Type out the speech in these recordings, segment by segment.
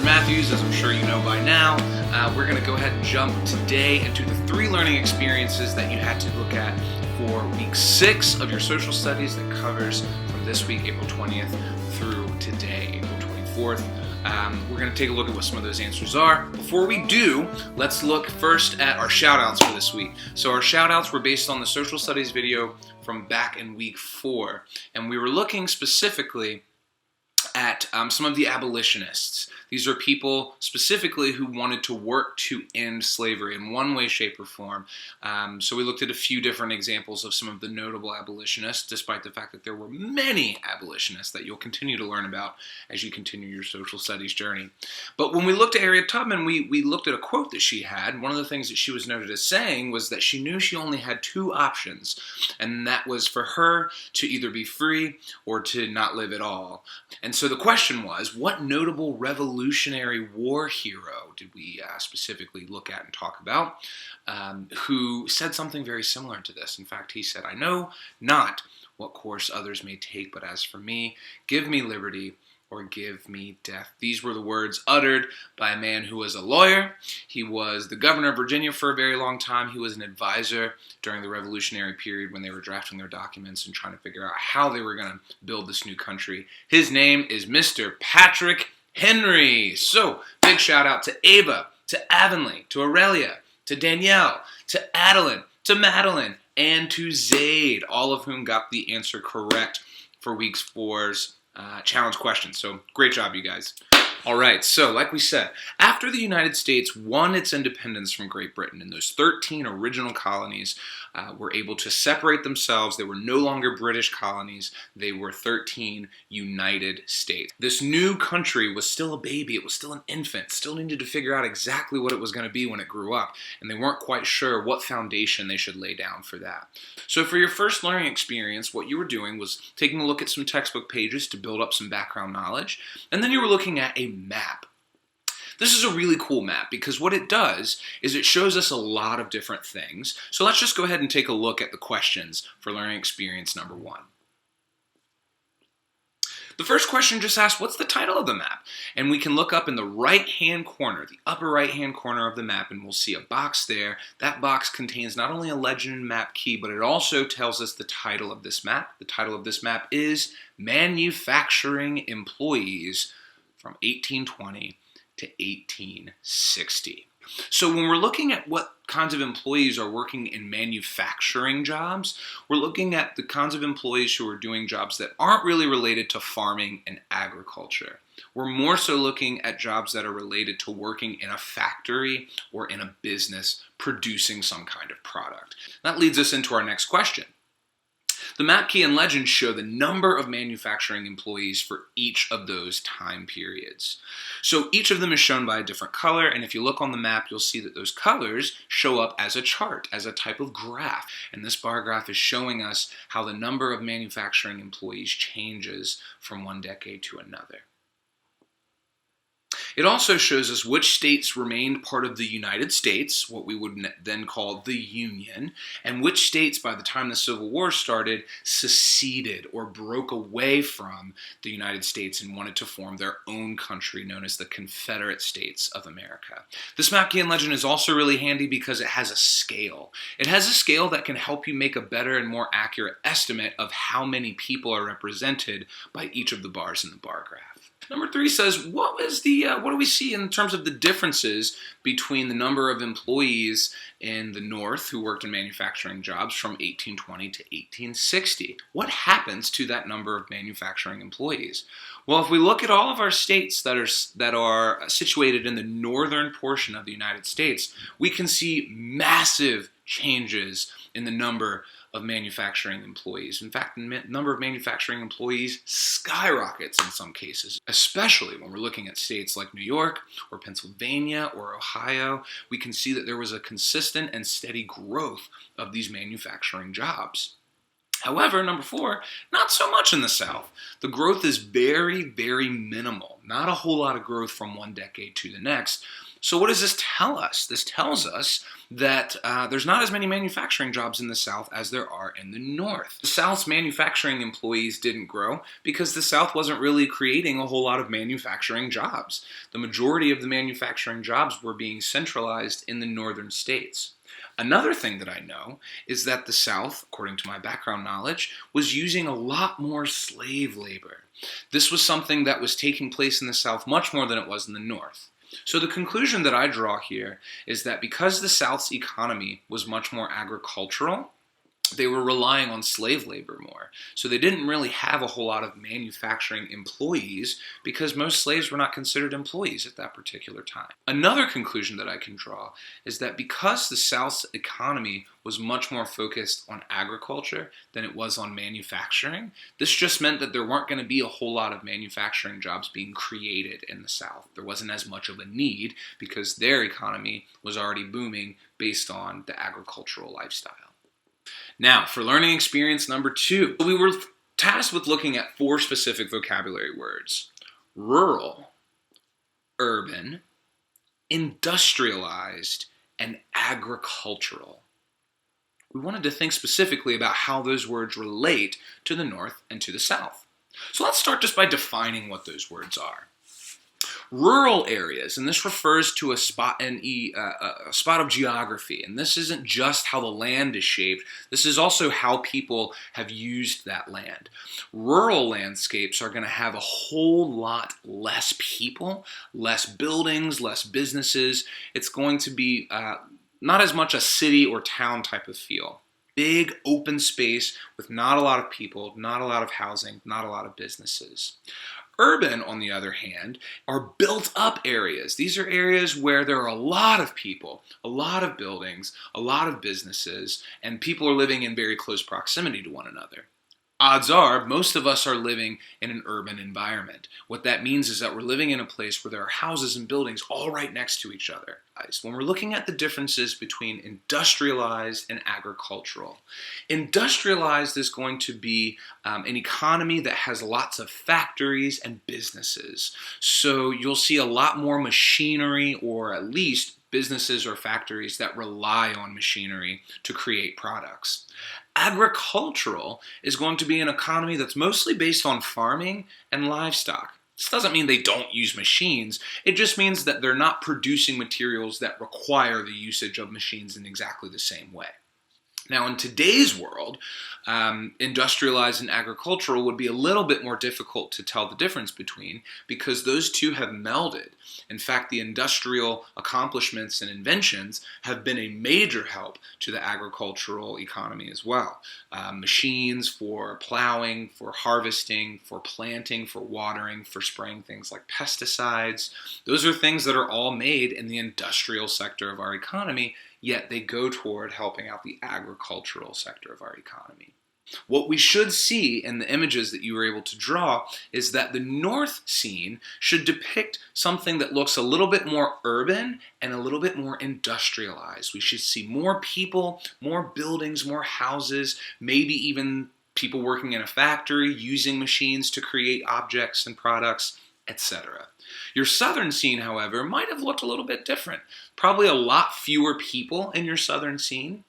Mathews, as I'm sure you know by now. We're going to go ahead and jump today into the 3 learning experiences that you had to look at for week 6 of your social studies that covers from this week, April 20th, through today, April 24th. We're going to take a look at what some of those answers are. Before we do, let's look first at our shoutouts for this week. So our shoutouts were based on the social studies video from back in week 4, and we were looking specifically at some of the abolitionists. These are people specifically who wanted to work to end slavery in one way, shape, or form. So we looked at a few different examples of some of the notable abolitionists, despite the fact that there were many abolitionists that you'll continue to learn about as you continue your social studies journey. But when we looked at Harriet Tubman, we looked at a quote that she had. One of the things that she was noted as saying was that she knew she only had 2 options, and that was for her to either be free or to not live at all. And so the question was, what notable Revolutionary War hero did we specifically look at and talk about who said something very similar to this? In fact, he said, "I know not what course others may take, but as for me, give me liberty or give me death." These were the words uttered by a man who was a lawyer. He was the governor of Virginia for a very long time. He was an advisor during the Revolutionary period when they were drafting their documents and trying to figure out how they were going to build this new country. His name is Mr. Patrick Henry. So, big shout out to Ava, to Avonlea, to Aurelia, to Danielle, to Adeline, to Madeline, and to Zaid, all of whom got the answer correct for week 4's challenge questions. So great job, you guys. All right, so like we said, after the United States won its independence from Great Britain and those 13 original colonies were able to separate themselves, they were no longer British colonies, they were 13 United States. This new country was still a baby, it was still an infant, still needed to figure out exactly what it was going to be when it grew up, and they weren't quite sure what foundation they should lay down for that. So for your first learning experience, what you were doing was taking a look at some textbook pages to build up some background knowledge, and then you were looking at a map. This is a really cool map because what it does is it shows us a lot of different things. So let's just go ahead and take a look at the questions for learning experience number 1. The first question just asks, what's the title of the map? And we can look up in the right-hand corner, the upper right-hand corner of the map, and we'll see a box there. That box contains not only a legend map key, but it also tells us the title of this map. The title of this map is Manufacturing Employees from 1820 to 1860. So when we're looking at what kinds of employees are working in manufacturing jobs, we're looking at the kinds of employees who are doing jobs that aren't really related to farming and agriculture. We're more so looking at jobs that are related to working in a factory or in a business producing some kind of product. That leads us into our next question. The map key and legend show the number of manufacturing employees for each of those time periods. So each of them is shown by a different color, and if you look on the map, you'll see that those colors show up as a chart, as a type of graph. And this bar graph is showing us how the number of manufacturing employees changes from one decade to another. It also shows us which states remained part of the United States, what we would then call the Union, and which states, by the time the Civil War started, seceded or broke away from the United States and wanted to form their own country known as the Confederate States of America. This map key and legend is also really handy because it has a scale. It has a scale that can help you make a better and more accurate estimate of how many people are represented by each of the bars in the bar graph. Number 3 says, what do we see in terms of the differences between the number of employees in the North who worked in manufacturing jobs from 1820 to 1860? What happens to that number of manufacturing employees? Well, if we look at all of our states that are situated in the northern portion of the United States, we can see massive changes in the number of manufacturing employees. In fact, the number of manufacturing employees skyrockets in some cases, especially when we're looking at states like New York or Pennsylvania or Ohio. We can see that there was a consistent and steady growth of these manufacturing jobs. However, number 4, not so much in the South. The growth is very, very minimal. Not a whole lot of growth from one decade to the next. So what does this tell us? This tells us that there's not as many manufacturing jobs in the South as there are in the North. The South's manufacturing employees didn't grow because the South wasn't really creating a whole lot of manufacturing jobs. The majority of the manufacturing jobs were being centralized in the northern states. Another thing that I know is that the South, according to my background knowledge, was using a lot more slave labor. This was something that was taking place in the South much more than it was in the North. So the conclusion that I draw here is that because the South's economy was much more agricultural, they were relying on slave labor more. So they didn't really have a whole lot of manufacturing employees because most slaves were not considered employees at that particular time. Another conclusion that I can draw is that because the South's economy was much more focused on agriculture than it was on manufacturing, this just meant that there weren't going to be a whole lot of manufacturing jobs being created in the South. There wasn't as much of a need because their economy was already booming based on the agricultural lifestyle. Now, for learning experience number 2, we were tasked with looking at 4 specific vocabulary words: rural, urban, industrialized, and agricultural. We wanted to think specifically about how those words relate to the North and to the South. So let's start just by defining what those words are. Rural areas, and this refers to a spot of geography, and this isn't just how the land is shaped, this is also how people have used that land. Rural landscapes are going to have a whole lot less people, less buildings, less businesses. It's going to be not as much a city or town type of feel. Big open space with not a lot of people, not a lot of housing, not a lot of businesses. Urban, on the other hand, are built-up areas. These are areas where there are a lot of people, a lot of buildings, a lot of businesses, and people are living in very close proximity to one another. Odds are, most of us are living in an urban environment. What that means is that we're living in a place where there are houses and buildings all right next to each other. When we're looking at the differences between industrialized and agricultural, industrialized is going to be an economy that has lots of factories and businesses. So you'll see a lot more machinery, or at least businesses or factories that rely on machinery to create products. Agricultural is going to be an economy that's mostly based on farming and livestock. This doesn't mean they don't use machines. It just means that they're not producing materials that require the usage of machines in exactly the same way. Now, in today's world, industrialized and agricultural would be a little bit more difficult to tell the difference between because those two have melded. In fact, the industrial accomplishments and inventions have been a major help to the agricultural economy as well. Machines for plowing, for harvesting, for planting, for watering, for spraying things like pesticides. Those are things that are all made in the industrial sector of our economy, yet they go toward helping out the agricultural sector of our economy. What we should see in the images that you were able to draw is that the North scene should depict something that looks a little bit more urban and a little bit more industrialized. We should see more people, more buildings, more houses, maybe even people working in a factory using machines to create objects and products, etc. Your southern scene, however, might have looked a little bit different. Probably a lot fewer people in your southern scene.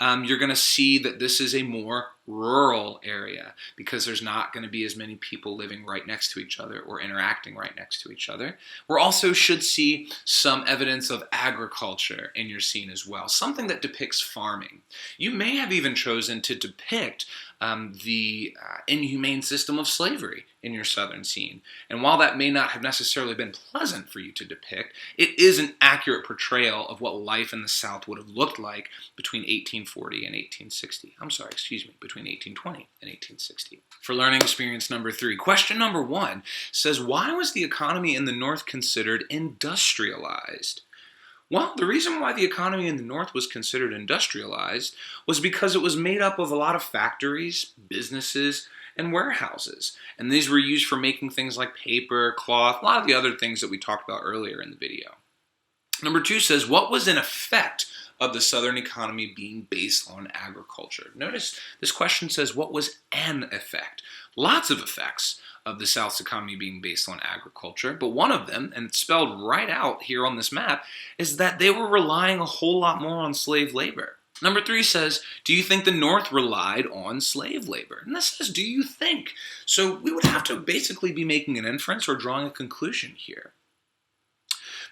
You're going to see that this is a more rural area because there's not going to be as many people living right next to each other or interacting right next to each other. We also should see some evidence of agriculture in your scene as well, something that depicts farming. You may have even chosen to depict the inhumane system of slavery in your southern scene. And while that may not have necessarily been pleasant for you to depict, it is an accurate portrayal of what life in the South would have looked like between 1840 and 1860. Between 1820 and 1860. For learning experience number 3, question number 1 says, why was the economy in the North considered industrialized? Well, the reason why the economy in the North was considered industrialized was because it was made up of a lot of factories, businesses, and warehouses. And these were used for making things like paper, cloth, a lot of the other things that we talked about earlier in the video. Number 2 says, what was an effect of the Southern economy being based on agriculture? Notice this question says, what was an effect? Lots of effects of the South's economy being based on agriculture, but one of them, and it's spelled right out here on this map, is that they were relying a whole lot more on slave labor. Number 3 says, do you think the North relied on slave labor? And this says, do you think? So we would have to basically be making an inference or drawing a conclusion here.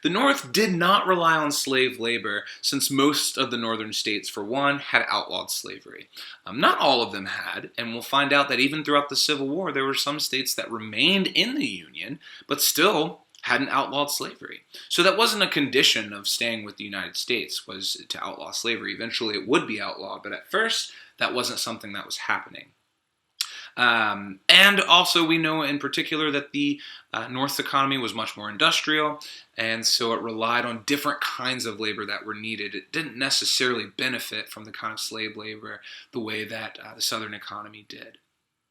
The North did not rely on slave labor since most of the northern states, for one, had outlawed slavery. Not all of them had, and we'll find out that even throughout the Civil War, there were some states that remained in the Union, but still hadn't outlawed slavery. So that wasn't a condition of staying with the United States, was to outlaw slavery. Eventually it would be outlawed, but at first that wasn't something that was happening. And also we know in particular that the North's economy was much more industrial, and so it relied on different kinds of labor that were needed. It didn't necessarily benefit from the kind of slave labor the way that the Southern economy did.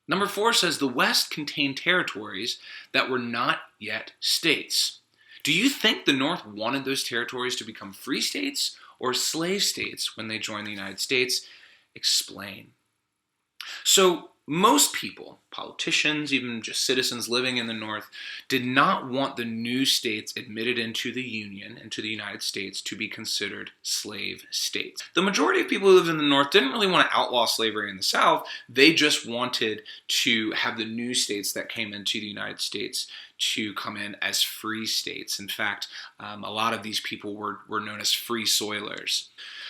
Number 4 says the West contained territories that were not yet states. Do you think the North wanted those territories to become free states or slave states when they joined the United States? Explain. So most people, politicians, even just citizens living in the North, did not want the new states admitted into the Union, into the United States, to be considered slave states. The majority of people who lived in the North didn't really want to outlaw slavery in the South. They just wanted to have the new states that came into the United States to come in as free states. In fact, a lot of these people were known as free soilers.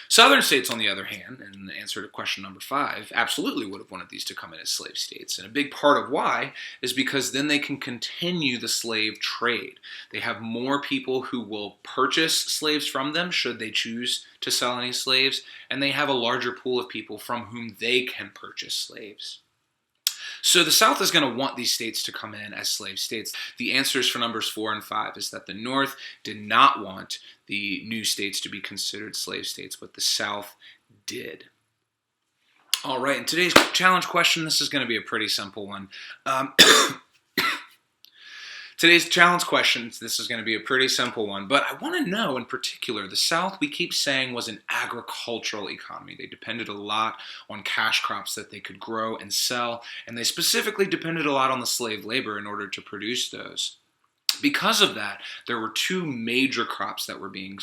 Southern states, on the other hand, and the answer to question number 5, absolutely would have wanted these to come in as slave states. And a big part of why is because then they can continue the slave trade. They have more people who will purchase slaves from them should they choose to sell any slaves, and they have a larger pool of people from whom they can purchase slaves. So the South is going to want these states to come in as slave states. The answers for numbers 4 and 5 is that the North did not want the new states to be considered slave states, but the South did. All right, in today's challenge question, this is going to be a pretty simple one. Today's challenge questions, this is going to be a pretty simple one, but I want to know in particular, the South, we keep saying, was an agricultural economy. They depended a lot on cash crops that they could grow and sell, and they specifically depended a lot on the slave labor in order to produce those. Because of that, there were 2 major crops that were being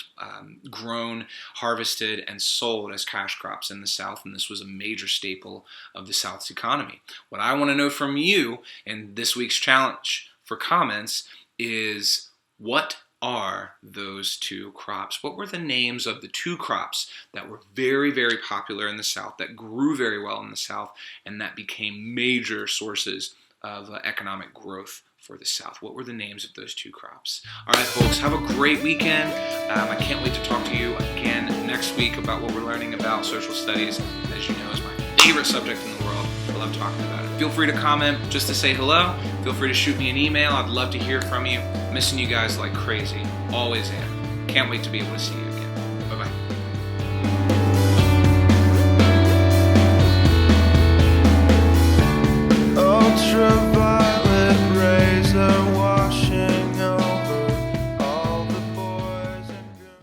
grown, harvested, and sold as cash crops in the South, and this was a major staple of the South's economy. What I want to know from you in this week's challenge for comments is, what are those 2 crops? What were the names of the 2 crops that were very, very popular in the South, that grew very well in the South, and that became major sources of economic growth for the South? What were the names of those 2 crops? All right, folks, have a great weekend. I can't wait to talk to you again next week about what we're learning about social studies. As you know, is my favorite subject in the world. I love talking about it. Feel free to comment just to say hello. Feel free to shoot me an email. I'd love to hear from you. Missing you guys like crazy. Always am. Can't wait to be able to see you again. Bye-bye.